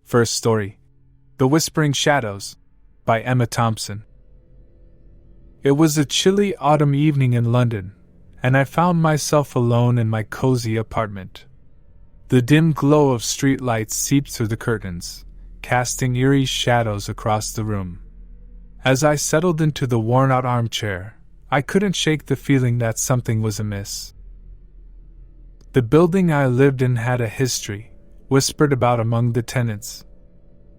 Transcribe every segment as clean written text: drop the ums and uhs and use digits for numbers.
First story, The Whispering Shadows, by Emma Thompson. It was a chilly autumn evening in London, and I found myself alone in my cozy apartment. The dim glow of street lights seeped through the curtains, casting eerie shadows across the room. As I settled into the worn-out armchair, I couldn't shake the feeling that something was amiss. The building I lived in had a history, whispered about among the tenants.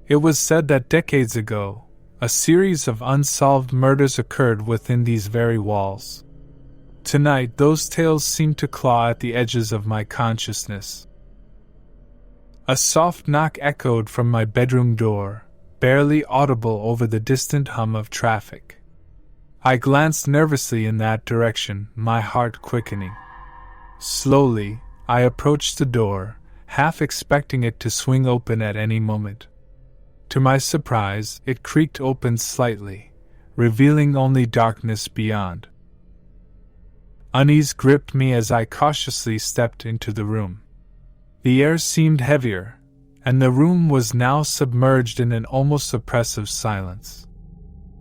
It was said that decades ago, a series of unsolved murders occurred within these very walls. Tonight, those tales seemed to claw at the edges of my consciousness. A soft knock echoed from my bedroom door, barely audible over the distant hum of traffic. I glanced nervously in that direction, my heart quickening. Slowly, I approached the door, half expecting it to swing open at any moment. To my surprise, it creaked open slightly, revealing only darkness beyond. Unease gripped me as I cautiously stepped into the room. The air seemed heavier, and the room was now submerged in an almost oppressive silence.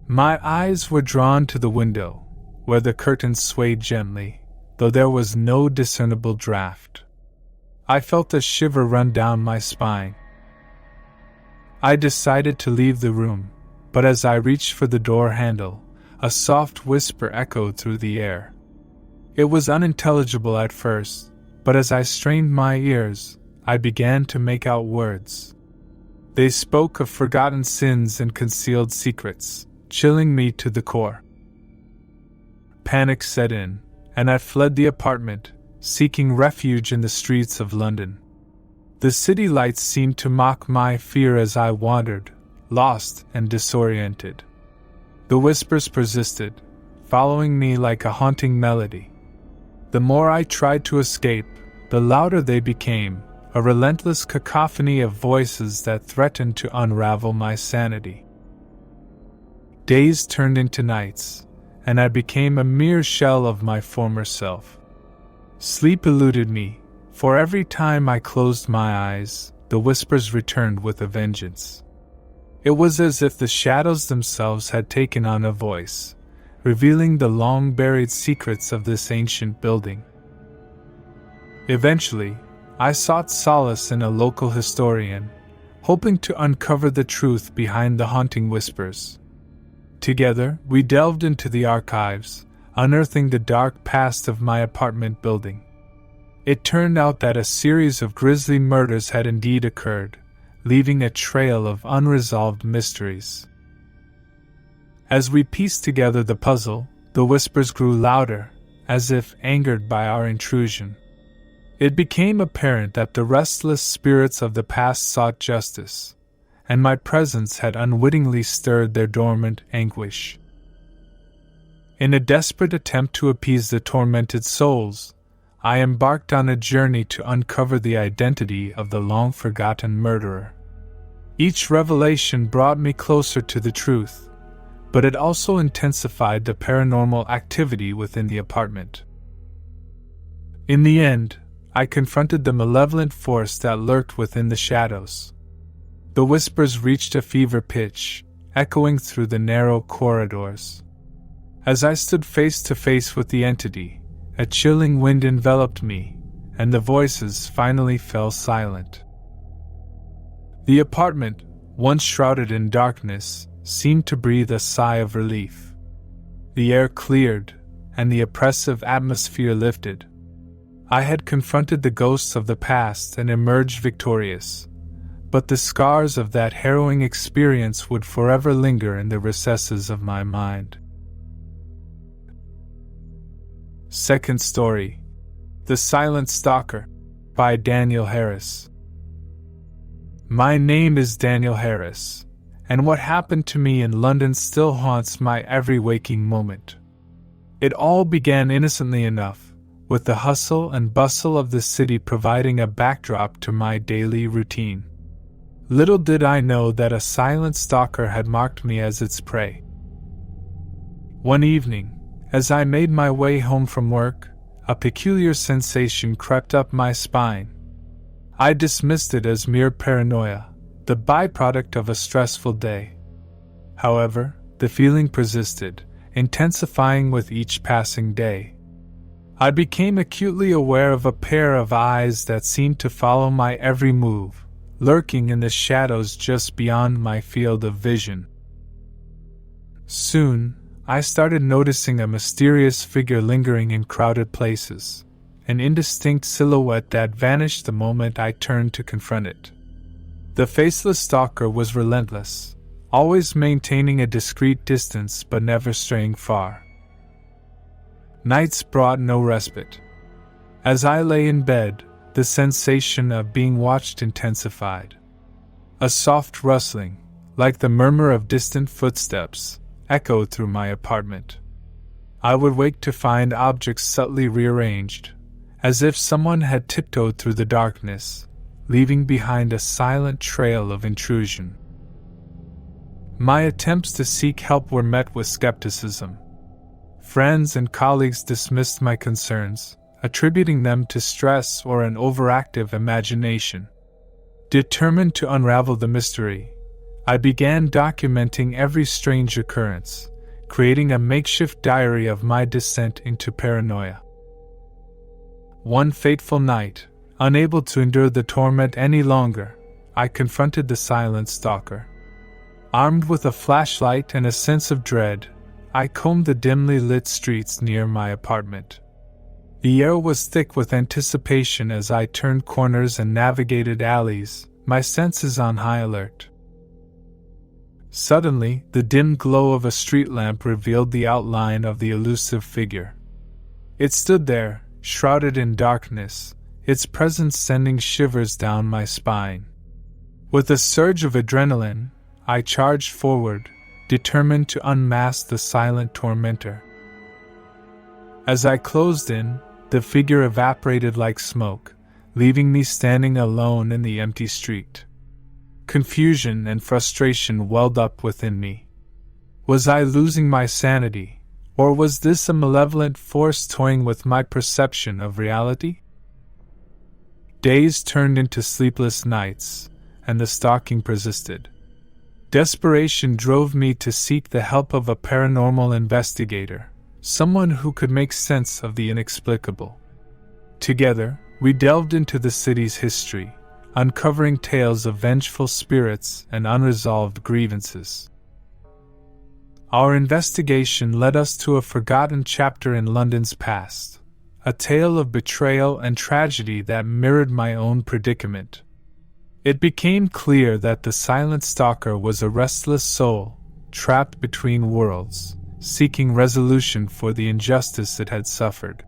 My eyes were drawn to the window, where the curtains swayed gently, though there was no discernible draft. I felt a shiver run down my spine. I decided to leave the room, but as I reached for the door handle, a soft whisper echoed through the air. It was unintelligible at first, but as I strained my ears, I began to make out words. They spoke of forgotten sins and concealed secrets, chilling me to the core. Panic set in, and I fled the apartment, seeking refuge in the streets of London. The city lights seemed to mock my fear as I wandered, lost and disoriented. The whispers persisted, following me like a haunting melody. The more I tried to escape, the louder they became, a relentless cacophony of voices that threatened to unravel my sanity. Days turned into nights, and I became a mere shell of my former self. Sleep eluded me, for every time I closed my eyes, the whispers returned with a vengeance. It was as if the shadows themselves had taken on a voice, revealing the long-buried secrets of this ancient building. Eventually, I sought solace in a local historian, hoping to uncover the truth behind the haunting whispers. Together, we delved into the archives, unearthing the dark past of my apartment building. It turned out that a series of grisly murders had indeed occurred, leaving a trail of unresolved mysteries. As we pieced together the puzzle, the whispers grew louder, as if angered by our intrusion. It became apparent that the restless spirits of the past sought justice, and my presence had unwittingly stirred their dormant anguish. In a desperate attempt to appease the tormented souls, I embarked on a journey to uncover the identity of the long-forgotten murderer. Each revelation brought me closer to the truth, but it also intensified the paranormal activity within the apartment. In the end, I confronted the malevolent force that lurked within the shadows. The whispers reached a fever pitch, echoing through the narrow corridors. As I stood face to face with the entity, a chilling wind enveloped me, and the voices finally fell silent. The apartment, once shrouded in darkness, seemed to breathe a sigh of relief. The air cleared, and the oppressive atmosphere lifted. I had confronted the ghosts of the past and emerged victorious, but the scars of that harrowing experience would forever linger in the recesses of my mind. Second story, The Silent Stalker, by Daniel Harris. My name is Daniel Harris, and what happened to me in London still haunts my every waking moment. It all began innocently enough, with the hustle and bustle of the city providing a backdrop to my daily routine. Little did I know that a silent stalker had marked me as its prey. One evening, as I made my way home from work, a peculiar sensation crept up my spine. I dismissed it as mere paranoia, the byproduct of a stressful day. However, the feeling persisted, intensifying with each passing day. I became acutely aware of a pair of eyes that seemed to follow my every move, lurking in the shadows just beyond my field of vision. Soon, I started noticing a mysterious figure lingering in crowded places, an indistinct silhouette that vanished the moment I turned to confront it. The faceless stalker was relentless, always maintaining a discreet distance but never straying far. Nights brought no respite. As I lay in bed, the sensation of being watched intensified. A soft rustling, like the murmur of distant footsteps, echoed through my apartment. I would wake to find objects subtly rearranged, as if someone had tiptoed through the darkness, leaving behind a silent trail of intrusion. My attempts to seek help were met with skepticism. Friends and colleagues dismissed my concerns, attributing them to stress or an overactive imagination. Determined to unravel the mystery, I began documenting every strange occurrence, creating a makeshift diary of my descent into paranoia. One fateful night, unable to endure the torment any longer, I confronted the silent stalker. Armed with a flashlight and a sense of dread, I combed the dimly lit streets near my apartment. The air was thick with anticipation as I turned corners and navigated alleys, my senses on high alert. Suddenly, the dim glow of a street lamp revealed the outline of the elusive figure. It stood there, shrouded in darkness, its presence sending shivers down my spine. With a surge of adrenaline, I charged forward, determined to unmask the silent tormentor. As I closed in, the figure evaporated like smoke, leaving me standing alone in the empty street. Confusion and frustration welled up within me. Was I losing my sanity, or was this a malevolent force toying with my perception of reality? Days turned into sleepless nights, and the stalking persisted. Desperation drove me to seek the help of a paranormal investigator, someone who could make sense of the inexplicable. Together, we delved into the city's history, uncovering tales of vengeful spirits and unresolved grievances. Our investigation led us to a forgotten chapter in London's past, a tale of betrayal and tragedy that mirrored my own predicament. It became clear that the silent stalker was a restless soul, trapped between worlds, seeking resolution for the injustice it had suffered.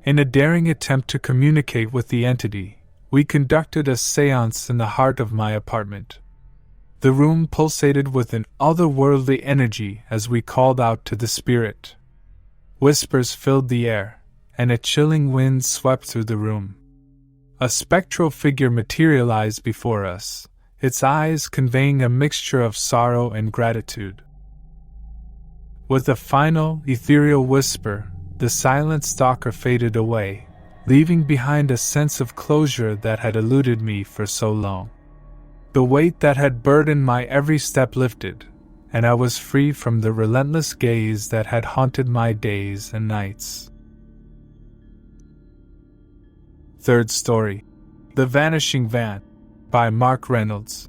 In a daring attempt to communicate with the entity, we conducted a séance in the heart of my apartment. The room pulsated with an otherworldly energy as we called out to the spirit. Whispers filled the air, and a chilling wind swept through the room. A spectral figure materialized before us, its eyes conveying a mixture of sorrow and gratitude. With a final, ethereal whisper, the silent stalker faded away, leaving behind a sense of closure that had eluded me for so long. The weight that had burdened my every step lifted, and I was free from the relentless gaze that had haunted my days and nights. Third story, The Vanishing Van, by Mark Reynolds.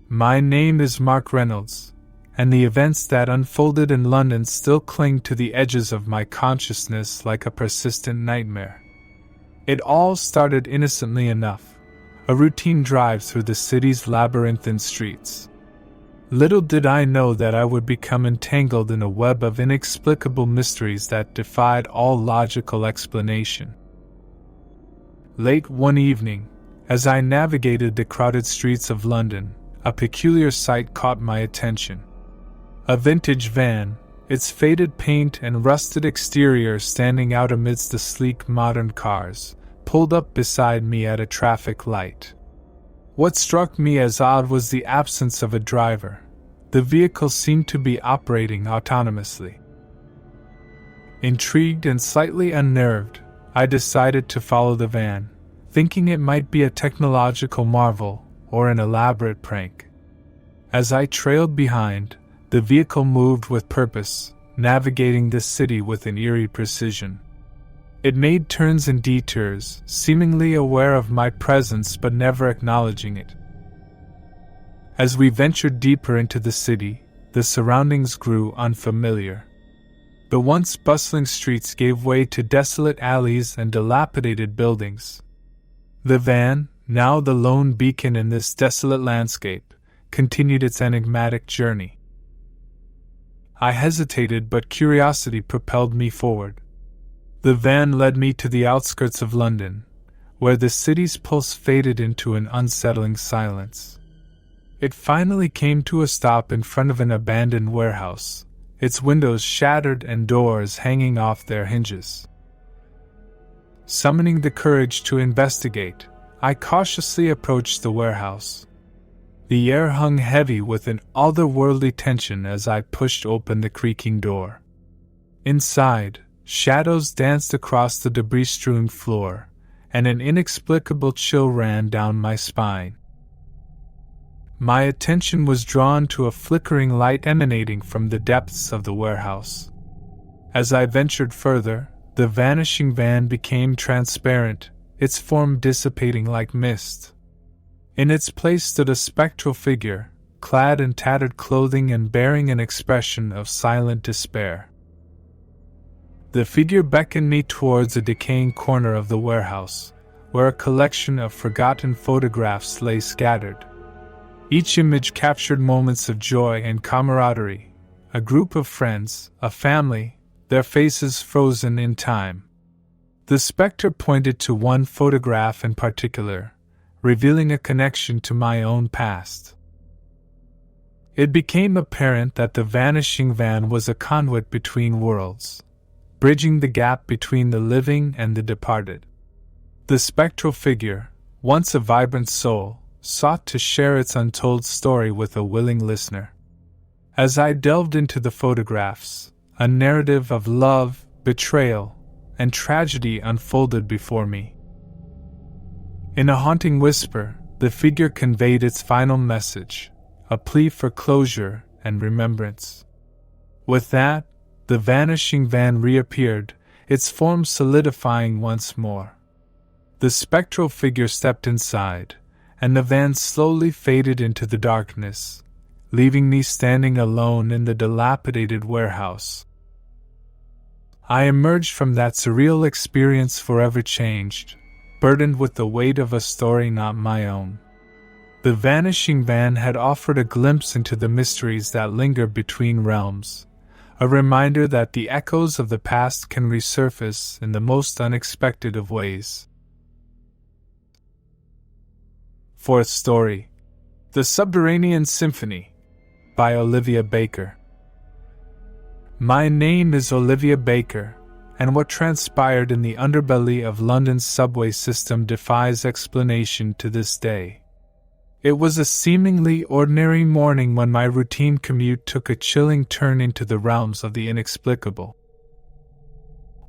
My name is Mark Reynolds, and the events that unfolded in London still cling to the edges of my consciousness like a persistent nightmare. It all started innocently enough, a routine drive through the city's labyrinthine streets. Little did I know that I would become entangled in a web of inexplicable mysteries that defied all logical explanation. Late one evening, as I navigated the crowded streets of London, a peculiar sight caught my attention. A vintage van, its faded paint and rusted exterior standing out amidst the sleek modern cars, pulled up beside me at a traffic light. What struck me as odd was the absence of a driver. The vehicle seemed to be operating autonomously. Intrigued and slightly unnerved, I decided to follow the van, thinking it might be a technological marvel or an elaborate prank. As I trailed behind, the vehicle moved with purpose, navigating the city with an eerie precision. It made turns and detours, seemingly aware of my presence but never acknowledging it. As we ventured deeper into the city, the surroundings grew unfamiliar. The once bustling streets gave way to desolate alleys and dilapidated buildings. The van, now the lone beacon in this desolate landscape, continued its enigmatic journey. I hesitated, but curiosity propelled me forward. The van led me to the outskirts of London, where the city's pulse faded into an unsettling silence. It finally came to a stop in front of an abandoned warehouse, its windows shattered and doors hanging off their hinges. Summoning the courage to investigate, I cautiously approached the warehouse. The air hung heavy with an otherworldly tension as I pushed open the creaking door. Inside, shadows danced across the debris-strewn floor, and an inexplicable chill ran down my spine. My attention was drawn to a flickering light emanating from the depths of the warehouse. As I ventured further, the vanishing van became transparent, its form dissipating like mist. In its place stood a spectral figure, clad in tattered clothing and bearing an expression of silent despair. The figure beckoned me towards a decaying corner of the warehouse, where a collection of forgotten photographs lay scattered. Each image captured moments of joy and camaraderie, a group of friends, a family, their faces frozen in time. The spectre pointed to one photograph in particular, revealing a connection to my own past. It became apparent that the vanishing van was a conduit between worlds, bridging the gap between the living and the departed. The spectral figure, once a vibrant soul, sought to share its untold story with a willing listener. As I delved into the photographs, a narrative of love, betrayal, and tragedy unfolded before me. In a haunting whisper, the figure conveyed its final message, a plea for closure and remembrance. With that, the vanishing van reappeared, its form solidifying once more. The spectral figure stepped inside, and the van slowly faded into the darkness, leaving me standing alone in the dilapidated warehouse. I emerged from that surreal experience forever changed, burdened with the weight of a story not my own. The vanishing van had offered a glimpse into the mysteries that linger between realms, a reminder that the echoes of the past can resurface in the most unexpected of ways. Fourth story, The Subterranean Symphony, by Olivia Baker. My name is Olivia Baker, and what transpired in the underbelly of London's subway system defies explanation to this day. It was a seemingly ordinary morning when my routine commute took a chilling turn into the realms of the inexplicable.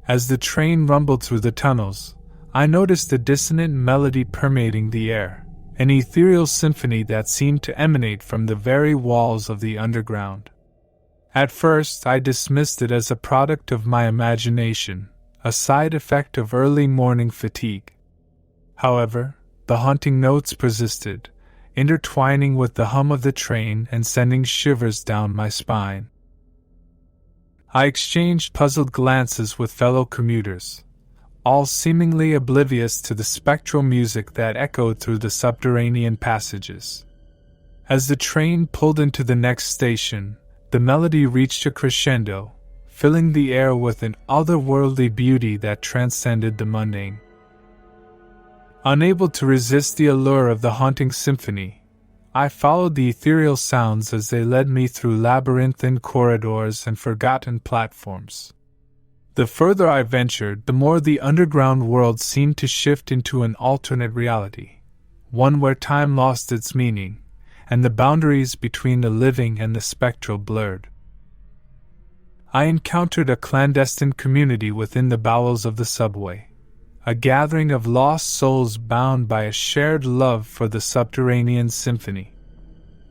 As the train rumbled through the tunnels, I noticed a dissonant melody permeating the air, an ethereal symphony that seemed to emanate from the very walls of the underground. At first, I dismissed it as a product of my imagination, a side effect of early morning fatigue. However, the haunting notes persisted, intertwining with the hum of the train and sending shivers down my spine. I exchanged puzzled glances with fellow commuters, all seemingly oblivious to the spectral music that echoed through the subterranean passages. As the train pulled into the next station, the melody reached a crescendo, filling the air with an otherworldly beauty that transcended the mundane. Unable to resist the allure of the haunting symphony, I followed the ethereal sounds as they led me through labyrinthine corridors and forgotten platforms. The further I ventured, the more the underground world seemed to shift into an alternate reality, one where time lost its meaning, and the boundaries between the living and the spectral blurred. I encountered a clandestine community within the bowels of the subway, a gathering of lost souls bound by a shared love for the Subterranean Symphony.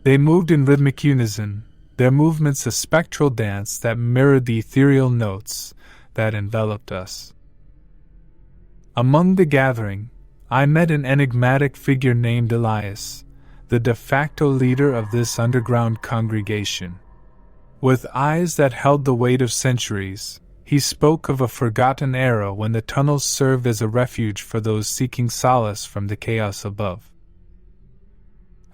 They moved in rhythmic unison, their movements a spectral dance that mirrored the ethereal notes that enveloped us. Among the gathering, I met an enigmatic figure named Elias, the de facto leader of this underground congregation. With eyes that held the weight of centuries, he spoke of a forgotten era when the tunnels served as a refuge for those seeking solace from the chaos above.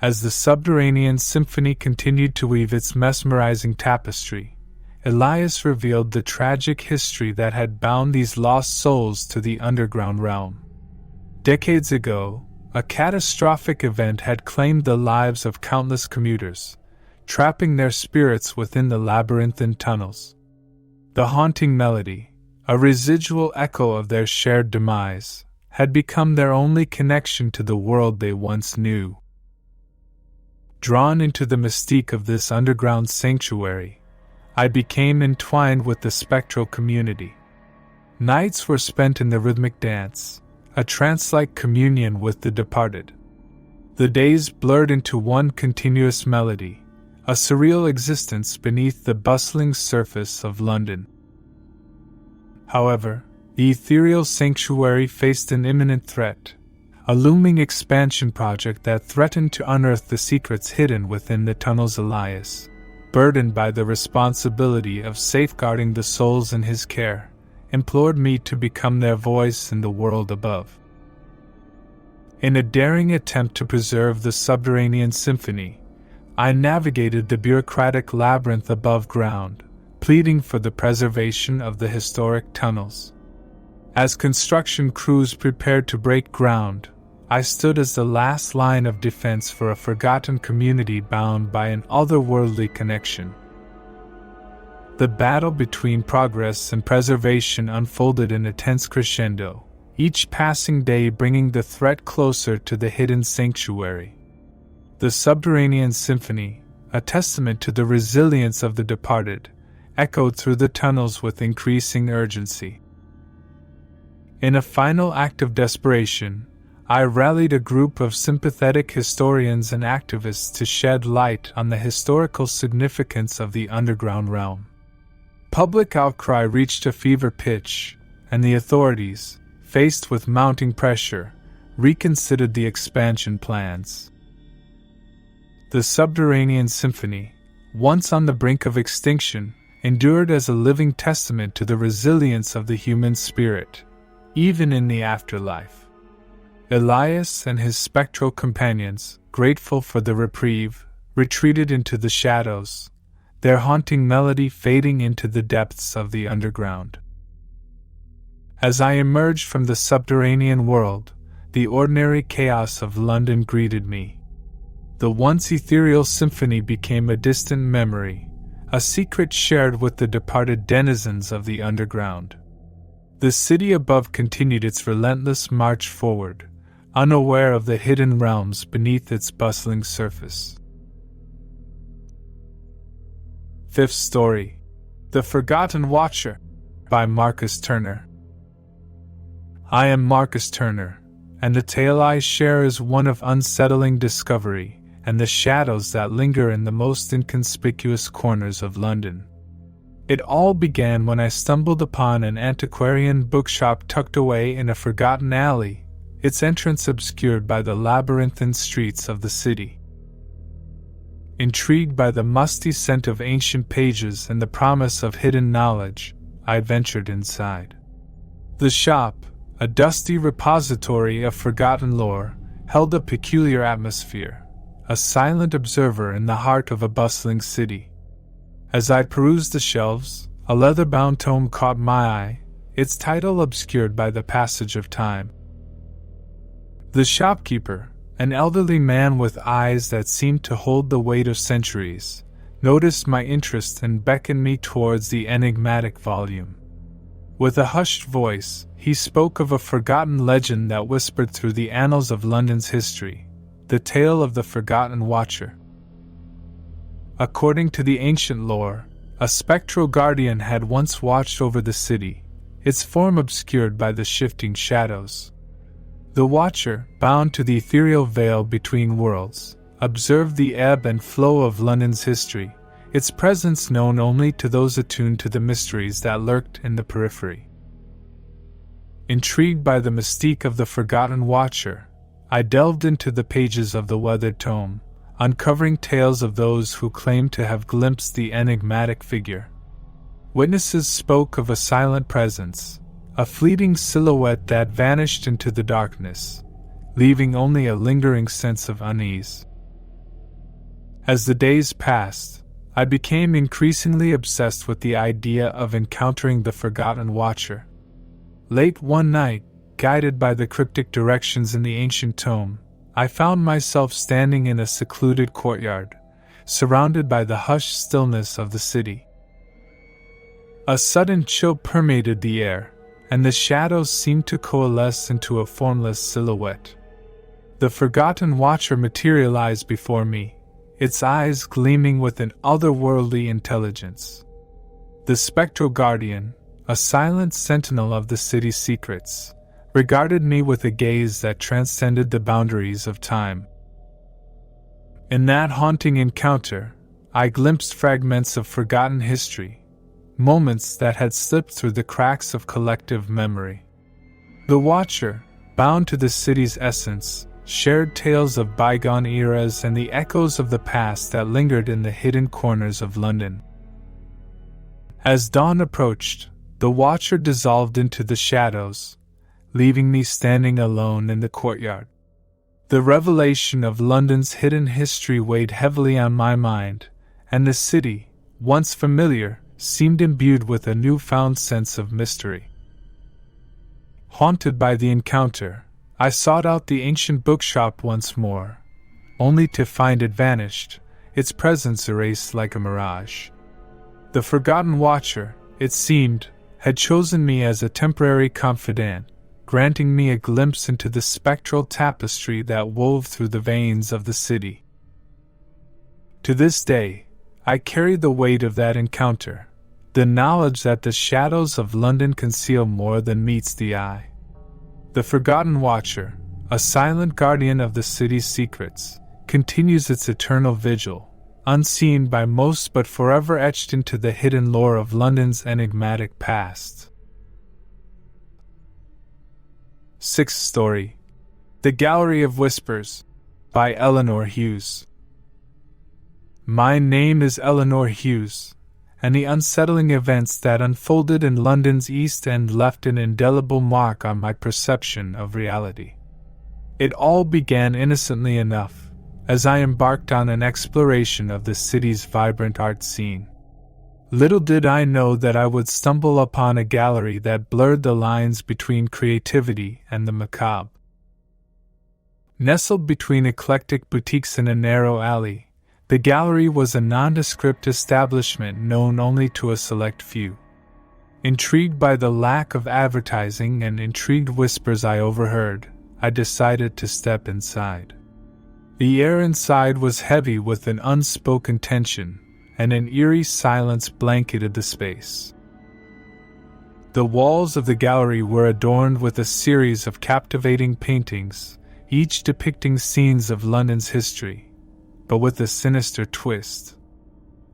As the Subterranean Symphony continued to weave its mesmerizing tapestry, Elias revealed the tragic history that had bound these lost souls to the underground realm. Decades ago, a catastrophic event had claimed the lives of countless commuters, trapping their spirits within the labyrinthine tunnels. The haunting melody, a residual echo of their shared demise, had become their only connection to the world they once knew. Drawn into the mystique of this underground sanctuary, I became entwined with the spectral community. Nights were spent in the rhythmic dance, a trance-like communion with the departed. The days blurred into one continuous melody, a surreal existence beneath the bustling surface of London. However, the ethereal sanctuary faced an imminent threat, a looming expansion project that threatened to unearth the secrets hidden within the tunnels. Elias, burdened by the responsibility of safeguarding the souls in his care, implored me to become their voice in the world above. In a daring attempt to preserve the Subterranean Symphony, I navigated the bureaucratic labyrinth above ground, pleading for the preservation of the historic tunnels. As construction crews prepared to break ground, I stood as the last line of defense for a forgotten community bound by an otherworldly connection. The battle between progress and preservation unfolded in a tense crescendo, each passing day bringing the threat closer to the hidden sanctuary. The Subterranean Symphony, a testament to the resilience of the departed, echoed through the tunnels with increasing urgency. In a final act of desperation, I rallied a group of sympathetic historians and activists to shed light on the historical significance of the underground realm. Public outcry reached a fever pitch, and the authorities, faced with mounting pressure, reconsidered the expansion plans. The Subterranean Symphony, once on the brink of extinction, endured as a living testament to the resilience of the human spirit, even in the afterlife. Elias and his spectral companions, grateful for the reprieve, retreated into the shadows, their haunting melody fading into the depths of the underground. As I emerged from the subterranean world, the ordinary chaos of London greeted me. The once ethereal symphony became a distant memory, a secret shared with the departed denizens of the underground. The city above continued its relentless march forward, unaware of the hidden realms beneath its bustling surface. Fifth story, The Forgotten Watcher, by Marcus Turner. I am Marcus Turner, and the tale I share is one of unsettling discovery and the shadows that linger in the most inconspicuous corners of London. It all began when I stumbled upon an antiquarian bookshop tucked away in a forgotten alley, its entrance obscured by the labyrinthine streets of the city. Intrigued by the musty scent of ancient pages and the promise of hidden knowledge, I ventured inside. The shop, a dusty repository of forgotten lore, held a peculiar atmosphere, a silent observer in the heart of a bustling city. As I perused the shelves, a leather-bound tome caught my eye, its title obscured by the passage of time. The shopkeeper, an elderly man with eyes that seemed to hold the weight of centuries, noticed my interest and beckoned me towards the enigmatic volume. With a hushed voice, he spoke of a forgotten legend that whispered through the annals of London's history, the tale of the Forgotten Watcher. According to the ancient lore, a spectral guardian had once watched over the city, its form obscured by the shifting shadows. The watcher, bound to the ethereal veil between worlds, observed the ebb and flow of London's history, its presence known only to those attuned to the mysteries that lurked in the periphery. Intrigued by the mystique of the forgotten watcher, I delved into the pages of the weathered tome, uncovering tales of those who claimed to have glimpsed the enigmatic figure. Witnesses spoke of a silent presence, a fleeting silhouette that vanished into the darkness, leaving only a lingering sense of unease. As the days passed, I became increasingly obsessed with the idea of encountering the forgotten watcher. Late one night, guided by the cryptic directions in the ancient tome, I found myself standing in a secluded courtyard, surrounded by the hushed stillness of the city. A sudden chill permeated the air, and the shadows seemed to coalesce into a formless silhouette. The forgotten watcher materialized before me, its eyes gleaming with an otherworldly intelligence. The spectral guardian, a silent sentinel of the city's secrets, regarded me with a gaze that transcended the boundaries of time. In that haunting encounter, I glimpsed fragments of forgotten history, moments that had slipped through the cracks of collective memory. The watcher, bound to the city's essence, shared tales of bygone eras and the echoes of the past that lingered in the hidden corners of London. As dawn approached, the watcher dissolved into the shadows, leaving me standing alone in the courtyard. The revelation of London's hidden history weighed heavily on my mind, and the city, once familiar, seemed imbued with a newfound sense of mystery. Haunted by the encounter, I sought out the ancient bookshop once more, only to find it vanished, its presence erased like a mirage. The forgotten watcher, it seemed, had chosen me as a temporary confidant, granting me a glimpse into the spectral tapestry that wove through the veins of the city. To this day, I carry the weight of that encounter, the knowledge that the shadows of London conceal more than meets the eye. The forgotten watcher, a silent guardian of the city's secrets, continues its eternal vigil, unseen by most but forever etched into the hidden lore of London's enigmatic past. Sixth story, The Gallery of Whispers, by Eleanor Hughes. My name is Eleanor Hughes, and the unsettling events that unfolded in London's East End left an indelible mark on my perception of reality. It all began innocently enough, as I embarked on an exploration of the city's vibrant art scene. Little did I know that I would stumble upon a gallery that blurred the lines between creativity and the macabre. Nestled between eclectic boutiques in a narrow alley, the gallery was a nondescript establishment known only to a select few. Intrigued by the lack of advertising and intrigued whispers I overheard, I decided to step inside. The air inside was heavy with an unspoken tension, and an eerie silence blanketed the space. The walls of the gallery were adorned with a series of captivating paintings, each depicting scenes of London's history, but with a sinister twist.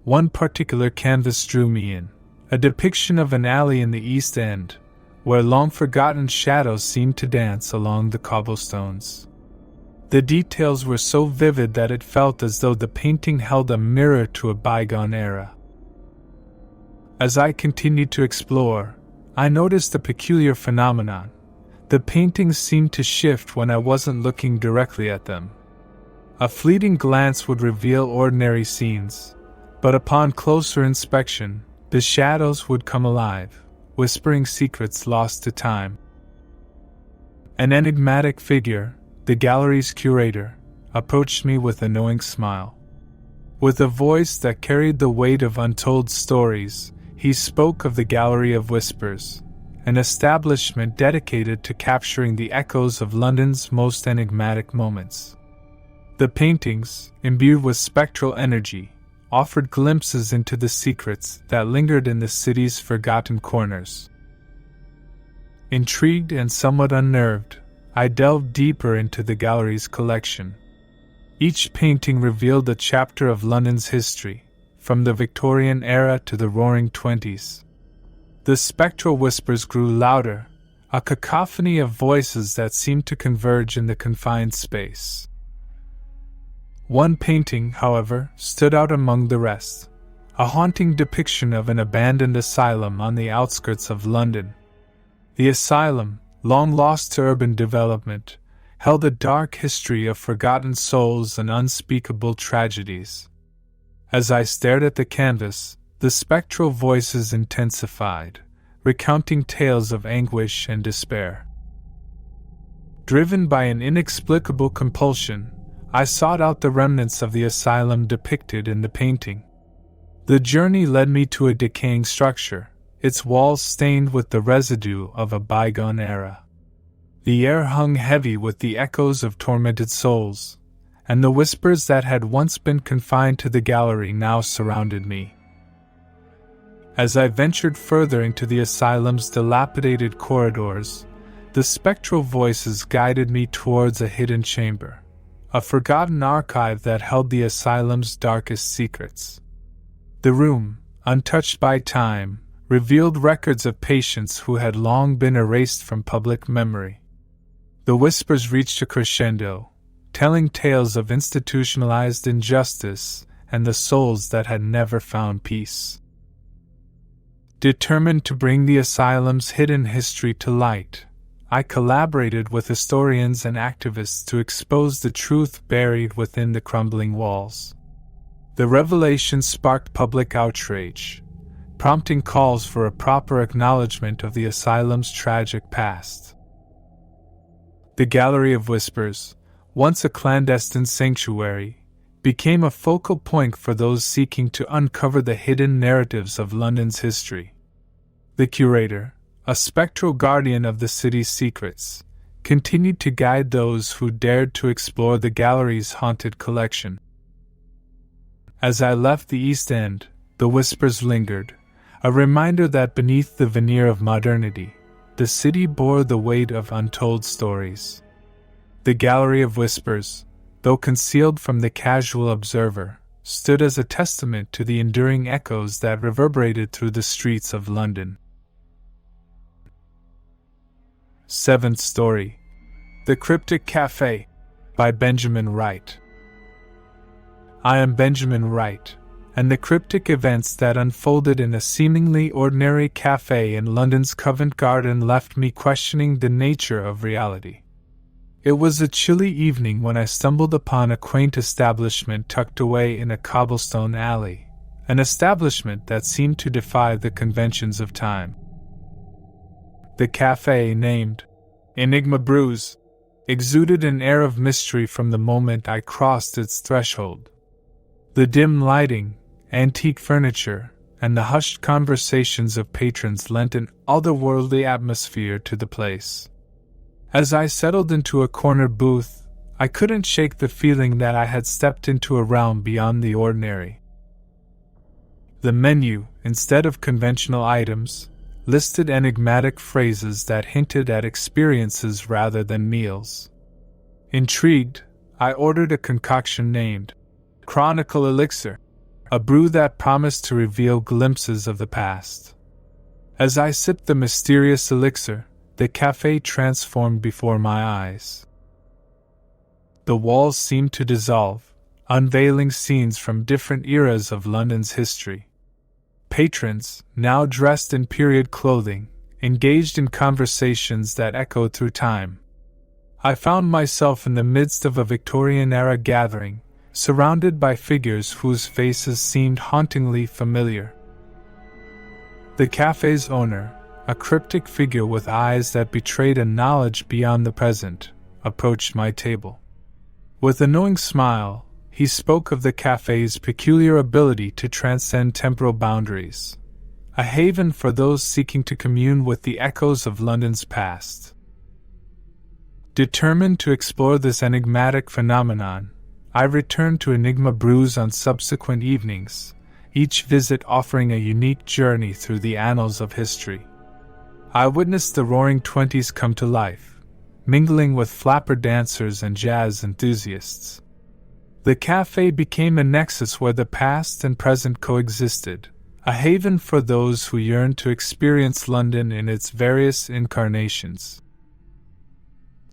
One particular canvas drew me in, a depiction of an alley in the East End, where long-forgotten shadows seemed to dance along the cobblestones. The details were so vivid that it felt as though the painting held a mirror to a bygone era. As I continued to explore, I noticed a peculiar phenomenon. The paintings seemed to shift when I wasn't looking directly at them. A fleeting glance would reveal ordinary scenes, but upon closer inspection, the shadows would come alive, whispering secrets lost to time. An enigmatic figure, the gallery's curator, approached me with a knowing smile. With a voice that carried the weight of untold stories, he spoke of the Gallery of Whispers, an establishment dedicated to capturing the echoes of London's most enigmatic moments. The paintings, imbued with spectral energy, offered glimpses into the secrets that lingered in the city's forgotten corners. Intrigued and somewhat unnerved, I delved deeper into the gallery's collection. Each painting revealed a chapter of London's history, from the Victorian era to the Roaring Twenties. The spectral whispers grew louder, a cacophony of voices that seemed to converge in the confined space. One painting, however, stood out among the rest, a haunting depiction of an abandoned asylum on the outskirts of London. The asylum, long lost to urban development, held a dark history of forgotten souls and unspeakable tragedies. As I stared at the canvas, the spectral voices intensified, recounting tales of anguish and despair. Driven by an inexplicable compulsion, I sought out the remnants of the asylum depicted in the painting. The journey led me to a decaying structure, its walls stained with the residue of a bygone era. The air hung heavy with the echoes of tormented souls, and the whispers that had once been confined to the gallery now surrounded me. As I ventured further into the asylum's dilapidated corridors, the spectral voices guided me towards a hidden chamber, a forgotten archive that held the asylum's darkest secrets. The room, untouched by time, revealed records of patients who had long been erased from public memory. The whispers reached a crescendo, telling tales of institutionalized injustice and the souls that had never found peace. Determined to bring the asylum's hidden history to light, I collaborated with historians and activists to expose the truth buried within the crumbling walls. The revelation sparked public outrage, prompting calls for a proper acknowledgement of the asylum's tragic past. The Gallery of Whispers, once a clandestine sanctuary, became a focal point for those seeking to uncover the hidden narratives of London's history. The curator, a spectral guardian of the city's secrets, continued to guide those who dared to explore the gallery's haunted collection. As I left the East End, the whispers lingered, a reminder that beneath the veneer of modernity, the city bore the weight of untold stories. The Gallery of Whispers, though concealed from the casual observer, stood as a testament to the enduring echoes that reverberated through the streets of London. Seventh story. The Cryptic Café, by Benjamin Wright. I am Benjamin Wright, and the cryptic events that unfolded in a seemingly ordinary cafe in London's Covent Garden left me questioning the nature of reality. It was a chilly evening when I stumbled upon a quaint establishment tucked away in a cobblestone alley, an establishment that seemed to defy the conventions of time. The cafe, named Enigma Brews, exuded an air of mystery from the moment I crossed its threshold. The dim lighting, antique furniture, and the hushed conversations of patrons lent an otherworldly atmosphere to the place. As I settled into a corner booth, I couldn't shake the feeling that I had stepped into a realm beyond the ordinary. The menu, instead of conventional items, listed enigmatic phrases that hinted at experiences rather than meals. Intrigued, I ordered a concoction named Chronicle Elixir, a brew that promised to reveal glimpses of the past. As I sipped the mysterious elixir, the cafe transformed before my eyes. The walls seemed to dissolve, unveiling scenes from different eras of London's history. Patrons, now dressed in period clothing, engaged in conversations that echoed through time. I found myself in the midst of a Victorian-era gathering, surrounded by figures whose faces seemed hauntingly familiar. The cafe's owner, a cryptic figure with eyes that betrayed a knowledge beyond the present, approached my table. With a knowing smile, he spoke of the cafe's peculiar ability to transcend temporal boundaries, a haven for those seeking to commune with the echoes of London's past. Determined to explore this enigmatic phenomenon, I returned to Enigma Brews on subsequent evenings, each visit offering a unique journey through the annals of history. I witnessed the roaring 20s come to life, mingling with flapper dancers and jazz enthusiasts. The cafe became a nexus where the past and present coexisted, a haven for those who yearned to experience London in its various incarnations.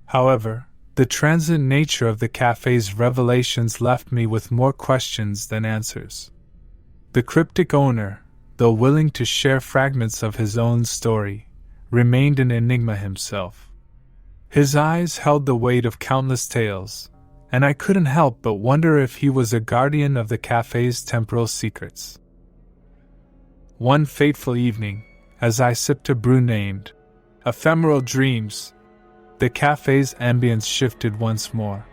However, the transient nature of the cafe's revelations left me with more questions than answers. The cryptic owner, though willing to share fragments of his own story, remained an enigma himself. His eyes held the weight of countless tales, and I couldn't help but wonder if he was a guardian of the cafe's temporal secrets. One fateful evening, as I sipped a brew named Ephemeral Dreams, the cafe's ambience shifted once more.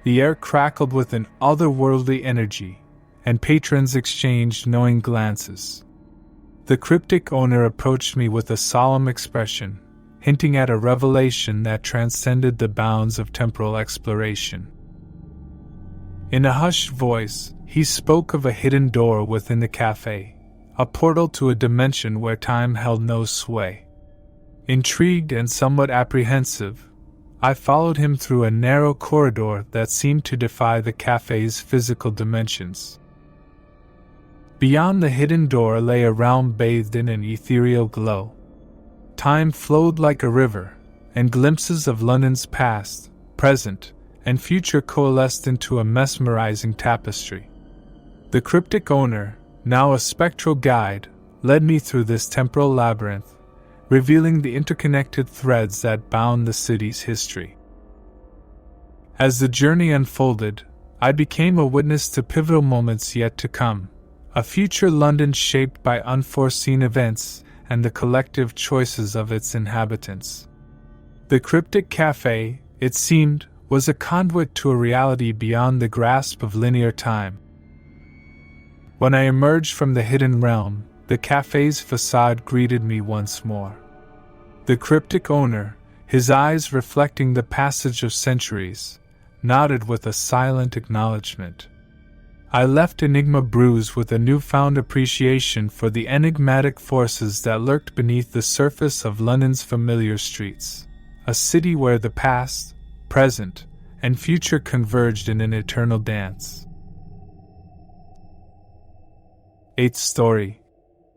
The air crackled with an otherworldly energy, and patrons exchanged knowing glances. The cryptic owner approached me with a solemn expression, hinting at a revelation that transcended the bounds of temporal exploration. In a hushed voice, he spoke of a hidden door within the cafe, a portal to a dimension where time held no sway. Intrigued and somewhat apprehensive, I followed him through a narrow corridor that seemed to defy the cafe's physical dimensions. Beyond the hidden door lay a realm bathed in an ethereal glow. Time flowed like a river, and glimpses of London's past, present, and future coalesced into a mesmerizing tapestry. The cryptic owner, now a spectral guide, led me through this temporal labyrinth, revealing the interconnected threads that bound the city's history. As the journey unfolded, I became a witness to pivotal moments yet to come, a future London shaped by unforeseen events and the collective choices of its inhabitants. The cryptic cafe, it seemed, was a conduit to a reality beyond the grasp of linear time. When I emerged from the hidden realm, the cafe's facade greeted me once more. The cryptic owner, his eyes reflecting the passage of centuries, nodded with a silent acknowledgement. I left Enigma Brews with a newfound appreciation for the enigmatic forces that lurked beneath the surface of London's familiar streets, a city where the past, present, and future converged in an eternal dance. 8th story,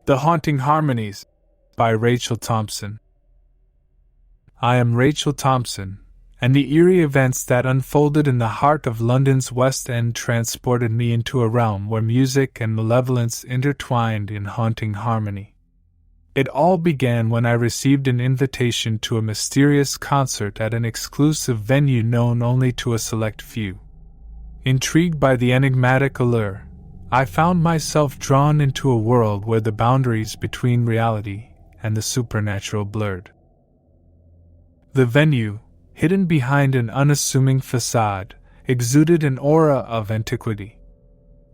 The Haunting Harmonies, by Rachel Thompson. I am Rachel Thompson, and the eerie events that unfolded in the heart of London's West End transported me into a realm where music and malevolence intertwined in haunting harmony. It all began when I received an invitation to a mysterious concert at an exclusive venue known only to a select few. Intrigued by the enigmatic allure, I found myself drawn into a world where the boundaries between reality and the supernatural blurred. The venue, hidden behind an unassuming facade, exuded an aura of antiquity.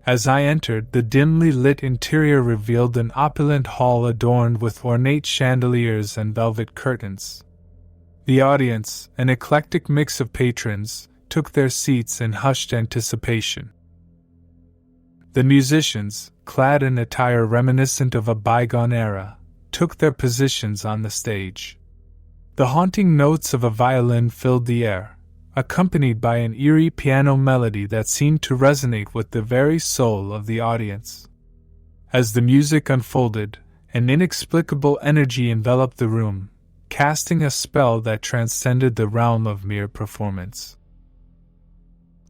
As I entered, the dimly lit interior revealed an opulent hall adorned with ornate chandeliers and velvet curtains. The audience, an eclectic mix of patrons, took their seats in hushed anticipation. The musicians, clad in attire reminiscent of a bygone era, took their positions on the stage. The haunting notes of a violin filled the air, accompanied by an eerie piano melody that seemed to resonate with the very soul of the audience. As the music unfolded, an inexplicable energy enveloped the room, casting a spell that transcended the realm of mere performance.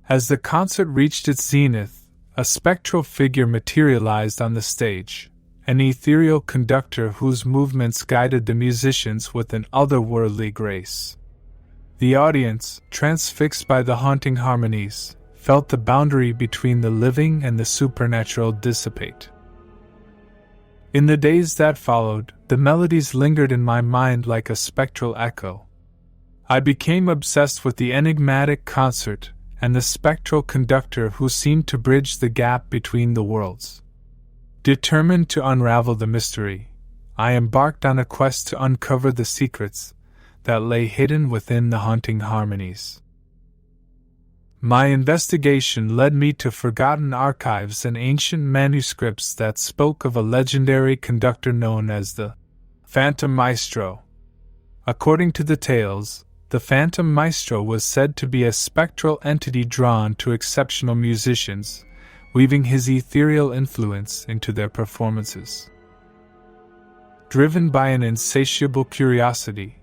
As the concert reached its zenith, a spectral figure materialized on the stage, an ethereal conductor whose movements guided the musicians with an otherworldly grace. The audience, transfixed by the haunting harmonies, felt the boundary between the living and the supernatural dissipate. In the days that followed, the melodies lingered in my mind like a spectral echo. I became obsessed with the enigmatic concert and the spectral conductor who seemed to bridge the gap between the worlds. Determined to unravel the mystery, I embarked on a quest to uncover the secrets that lay hidden within the haunting harmonies. My investigation led me to forgotten archives and ancient manuscripts that spoke of a legendary conductor known as the Phantom Maestro. According to the tales, the Phantom Maestro was said to be a spectral entity drawn to exceptional musicians, weaving his ethereal influence into their performances. Driven by an insatiable curiosity,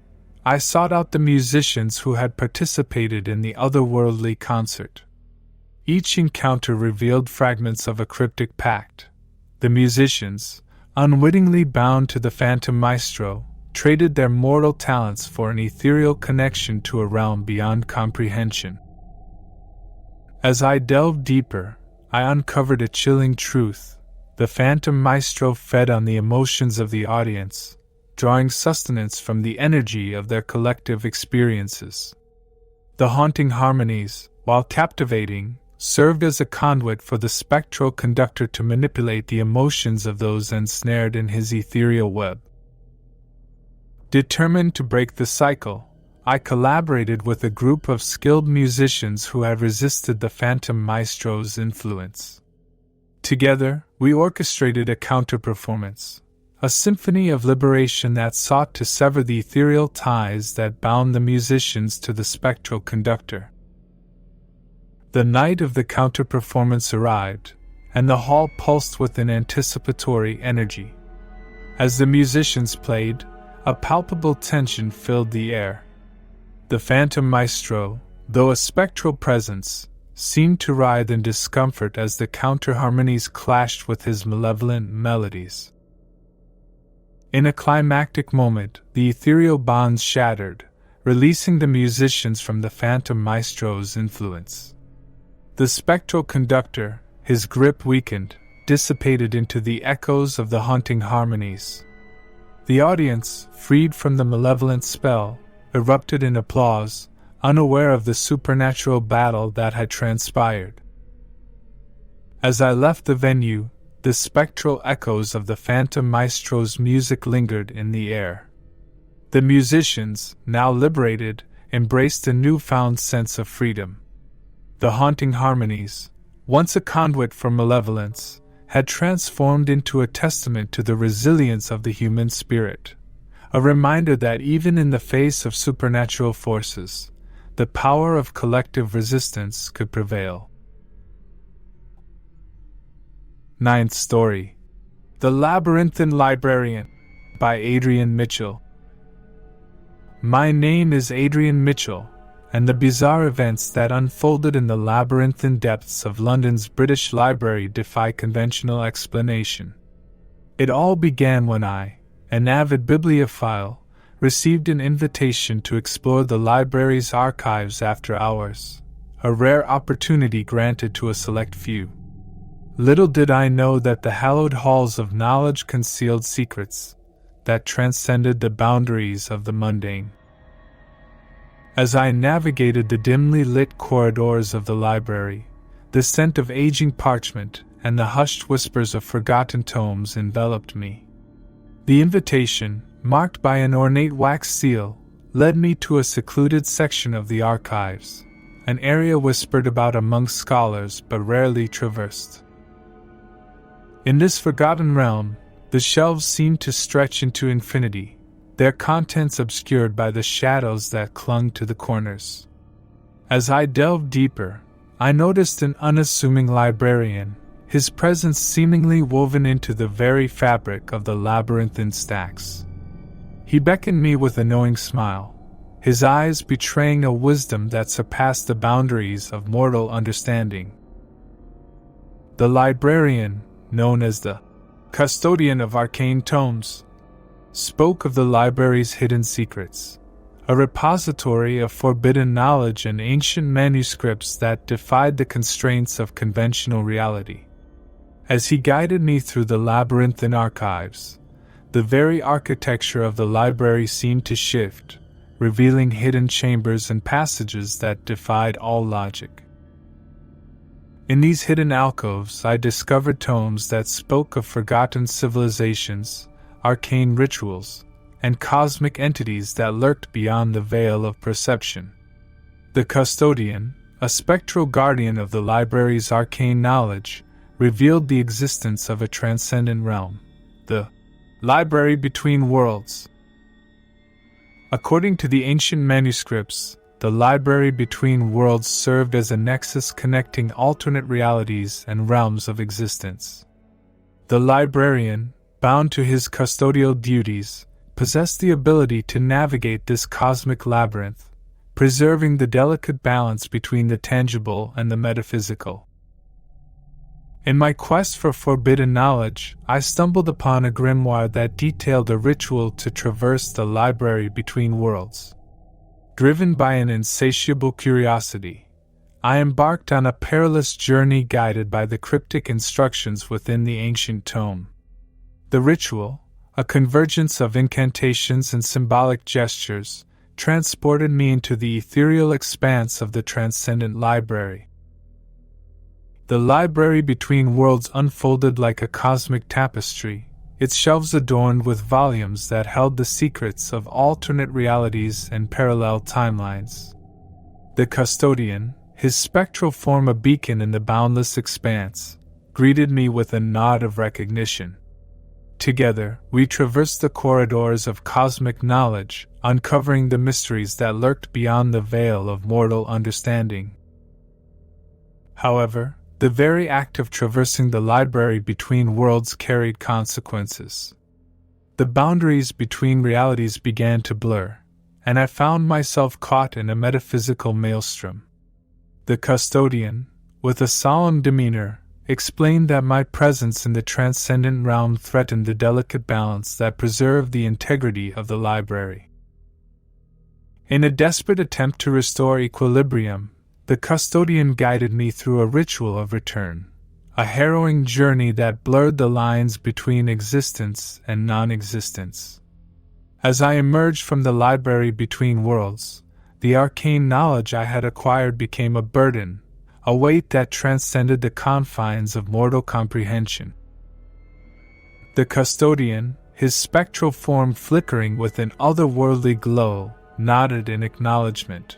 I sought out the musicians who had participated in the otherworldly concert. Each encounter revealed fragments of a cryptic pact. The musicians, unwittingly bound to the Phantom Maestro, traded their mortal talents for an ethereal connection to a realm beyond comprehension. As I delved deeper, I uncovered a chilling truth. The Phantom Maestro fed on the emotions of the audience, drawing sustenance from the energy of their collective experiences. The haunting harmonies, while captivating, served as a conduit for the spectral conductor to manipulate the emotions of those ensnared in his ethereal web. Determined to break the cycle, I collaborated with a group of skilled musicians who had resisted the Phantom Maestro's influence. Together, we orchestrated a counter-performance, a symphony of liberation that sought to sever the ethereal ties that bound the musicians to the spectral conductor. The night of the counter-performance arrived, and the hall pulsed with an anticipatory energy. As the musicians played, a palpable tension filled the air. The Phantom Maestro, though a spectral presence, seemed to writhe in discomfort as the counter-harmonies clashed with his malevolent melodies. In a climactic moment, the ethereal bonds shattered, releasing the musicians from the Phantom Maestro's influence. The spectral conductor, his grip weakened, dissipated into the echoes of the haunting harmonies. The audience, freed from the malevolent spell, erupted in applause, unaware of the supernatural battle that had transpired. As I left the venue, the spectral echoes of the Phantom Maestro's music lingered in the air. The musicians, now liberated, embraced a newfound sense of freedom. The haunting harmonies, once a conduit for malevolence, had transformed into a testament to the resilience of the human spirit, a reminder that even in the face of supernatural forces, the power of collective resistance could prevail. Ninth story. The Labyrinthine Librarian, by Adrian Mitchell. My name is Adrian Mitchell, and the bizarre events that unfolded in the labyrinthine depths of London's British Library defy conventional explanation. It all began when I, an avid bibliophile, received an invitation to explore the library's archives after hours, a rare opportunity granted to a select few. Little did I know that the hallowed halls of knowledge concealed secrets that transcended the boundaries of the mundane. As I navigated the dimly lit corridors of the library, the scent of aging parchment and the hushed whispers of forgotten tomes enveloped me. The invitation, marked by an ornate wax seal, led me to a secluded section of the archives, an area whispered about among scholars but rarely traversed. In this forgotten realm, the shelves seemed to stretch into infinity, their contents obscured by the shadows that clung to the corners. As I delved deeper, I noticed an unassuming librarian, his presence seemingly woven into the very fabric of the labyrinthine stacks. He beckoned me with a knowing smile, his eyes betraying a wisdom that surpassed the boundaries of mortal understanding. The librarian, known as the custodian of arcane tomes, spoke of the library's hidden secrets, a repository of forbidden knowledge and ancient manuscripts that defied the constraints of conventional reality. As he guided me through the labyrinthine archives, the very architecture of the library seemed to shift, revealing hidden chambers and passages that defied all logic. In these hidden alcoves, I discovered tomes that spoke of forgotten civilizations, arcane rituals, and cosmic entities that lurked beyond the veil of perception. The custodian, a spectral guardian of the library's arcane knowledge, revealed the existence of a transcendent realm, the Library Between Worlds. According to the ancient manuscripts, the Library Between Worlds served as a nexus connecting alternate realities and realms of existence. The librarian, bound to his custodial duties, possessed the ability to navigate this cosmic labyrinth, preserving the delicate balance between the tangible and the metaphysical. In my quest for forbidden knowledge, I stumbled upon a grimoire that detailed a ritual to traverse the library between worlds. Driven by an insatiable curiosity, I embarked on a perilous journey guided by the cryptic instructions within the ancient tome. The ritual, a convergence of incantations and symbolic gestures, transported me into the ethereal expanse of the transcendent library. The library between worlds unfolded like a cosmic tapestry, its shelves adorned with volumes that held the secrets of alternate realities and parallel timelines. The custodian, his spectral form a beacon in the boundless expanse, greeted me with a nod of recognition. Together, we traversed the corridors of cosmic knowledge, uncovering the mysteries that lurked beyond the veil of mortal understanding. However, the very act of traversing the library between worlds carried consequences. The boundaries between realities began to blur, and I found myself caught in a metaphysical maelstrom. The custodian, with a solemn demeanor, explained that my presence in the transcendent realm threatened the delicate balance that preserved the integrity of the library. In a desperate attempt to restore equilibrium, the custodian guided me through a ritual of return, a harrowing journey that blurred the lines between existence and non-existence. As I emerged from the library between worlds, the arcane knowledge I had acquired became a burden, a weight that transcended the confines of mortal comprehension. The custodian, his spectral form flickering with an otherworldly glow, nodded in acknowledgement.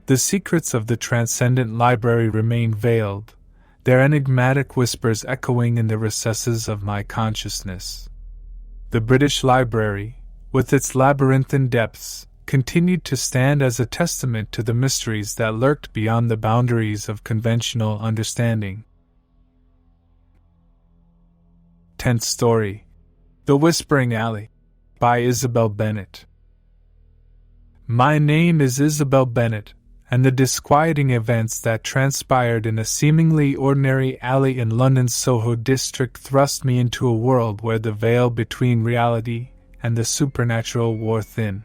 The secrets of the transcendent library remained veiled, their enigmatic whispers echoing in the recesses of my consciousness. The British Library, with its labyrinthine depths, continued to stand as a testament to the mysteries that lurked beyond the boundaries of conventional understanding. 10th story. The Whispering Alley, by Isabel Bennett. My name is Isabel Bennett, and the disquieting events that transpired in a seemingly ordinary alley in London's Soho district thrust me into a world where the veil between reality and the supernatural wore thin.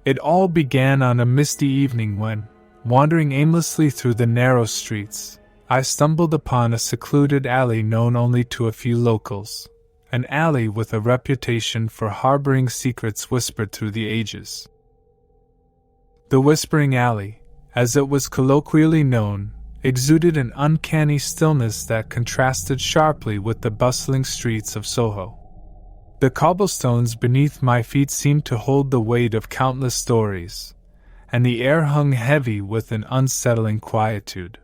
It all began on a misty evening when, wandering aimlessly through the narrow streets, I stumbled upon a secluded alley known only to a few locals, an alley with a reputation for harboring secrets whispered through the ages. The Whispering Alley, as it was colloquially known, exuded an uncanny stillness that contrasted sharply with the bustling streets of Soho. The cobblestones beneath my feet seemed to hold the weight of countless stories, and the air hung heavy with an unsettling quietude.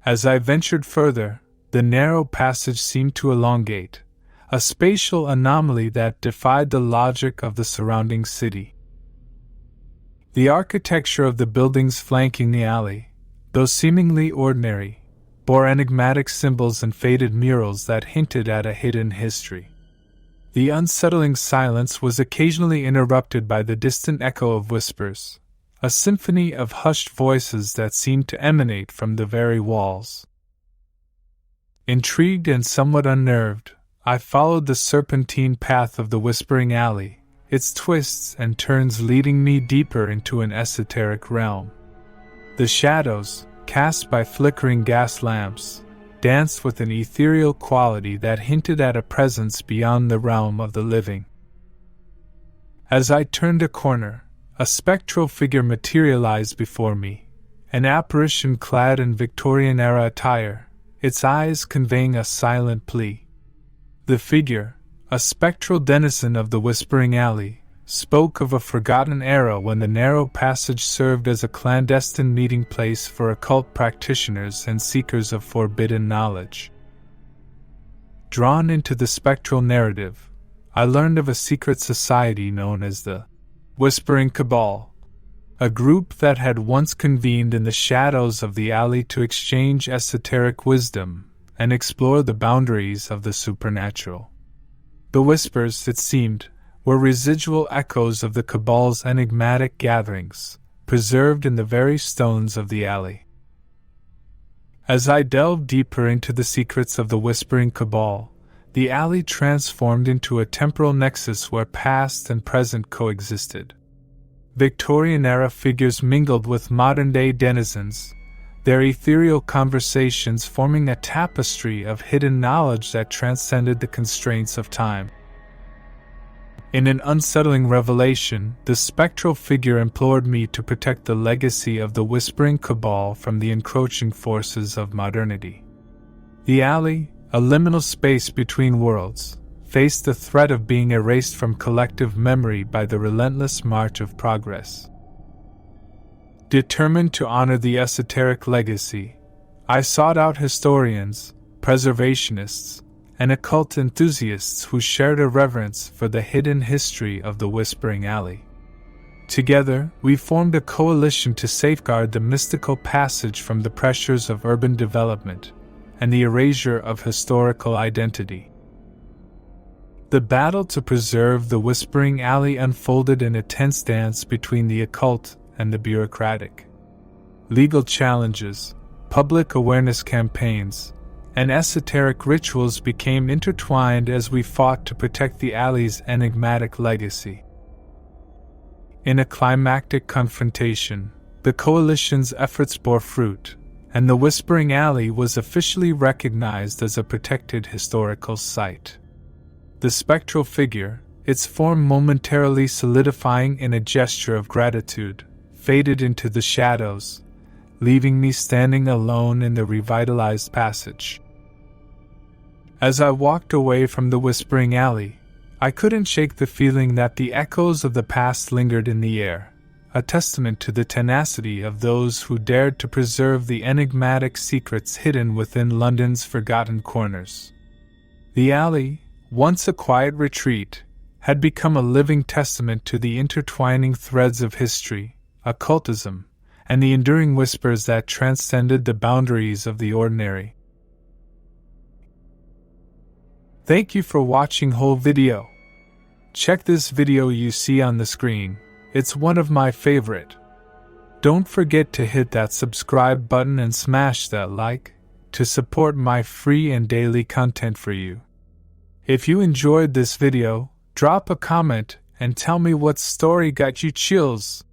As I ventured further, the narrow passage seemed to elongate, a spatial anomaly that defied the logic of the surrounding city. The architecture of the buildings flanking the alley, though seemingly ordinary, bore enigmatic symbols and faded murals that hinted at a hidden history. The unsettling silence was occasionally interrupted by the distant echo of whispers, a symphony of hushed voices that seemed to emanate from the very walls. Intrigued and somewhat unnerved, I followed the serpentine path of the Whispering Alley, its twists and turns leading me deeper into an esoteric realm. The shadows, cast by flickering gas lamps, danced with an ethereal quality that hinted at a presence beyond the realm of the living. As I turned a corner, a spectral figure materialized before me, an apparition clad in Victorian-era attire, its eyes conveying a silent plea. The figure, a spectral denizen of the Whispering Alley, spoke of a forgotten era when the narrow passage served as a clandestine meeting place for occult practitioners and seekers of forbidden knowledge. Drawn into the spectral narrative, I learned of a secret society known as the Whispering Cabal, a group that had once convened in the shadows of the alley to exchange esoteric wisdom and explore the boundaries of the supernatural. The whispers, it seemed, were residual echoes of the Cabal's enigmatic gatherings, preserved in the very stones of the alley. As I delved deeper into the secrets of the Whispering Cabal, the alley transformed into a temporal nexus where past and present coexisted. Victorian-era figures mingled with modern-day denizens, their ethereal conversations forming a tapestry of hidden knowledge that transcended the constraints of time. In an unsettling revelation, the spectral figure implored me to protect the legacy of the Whispering Cabal from the encroaching forces of modernity. The alley, a liminal space between worlds, faced the threat of being erased from collective memory by the relentless march of progress. Determined to honor the esoteric legacy, I sought out historians, preservationists, and occult enthusiasts who shared a reverence for the hidden history of the Whispering Alley. Together, we formed a coalition to safeguard the mystical passage from the pressures of urban development and the erasure of historical identity. The battle to preserve the Whispering Alley unfolded in a tense dance between the occult and the bureaucratic. Legal challenges, public awareness campaigns, and esoteric rituals became intertwined as we fought to protect the alley's enigmatic legacy. In a climactic confrontation, the coalition's efforts bore fruit, and the Whispering Alley was officially recognized as a protected historical site. The spectral figure, its form momentarily solidifying in a gesture of gratitude, faded into the shadows, leaving me standing alone in the revitalized passage. As I walked away from the Whispering Alley, I couldn't shake the feeling that the echoes of the past lingered in the air, a testament to the tenacity of those who dared to preserve the enigmatic secrets hidden within London's forgotten corners. The alley, once a quiet retreat, had become a living testament to the intertwining threads of history, occultism, and the enduring whispers that transcended the boundaries of the ordinary. Thank you for watching whole video. Check this video you see on the screen, it's one of my favorite. Don't forget to hit that subscribe button and smash that like, to support my free and daily content for you. If you enjoyed this video, drop a comment and tell me what story got you chills.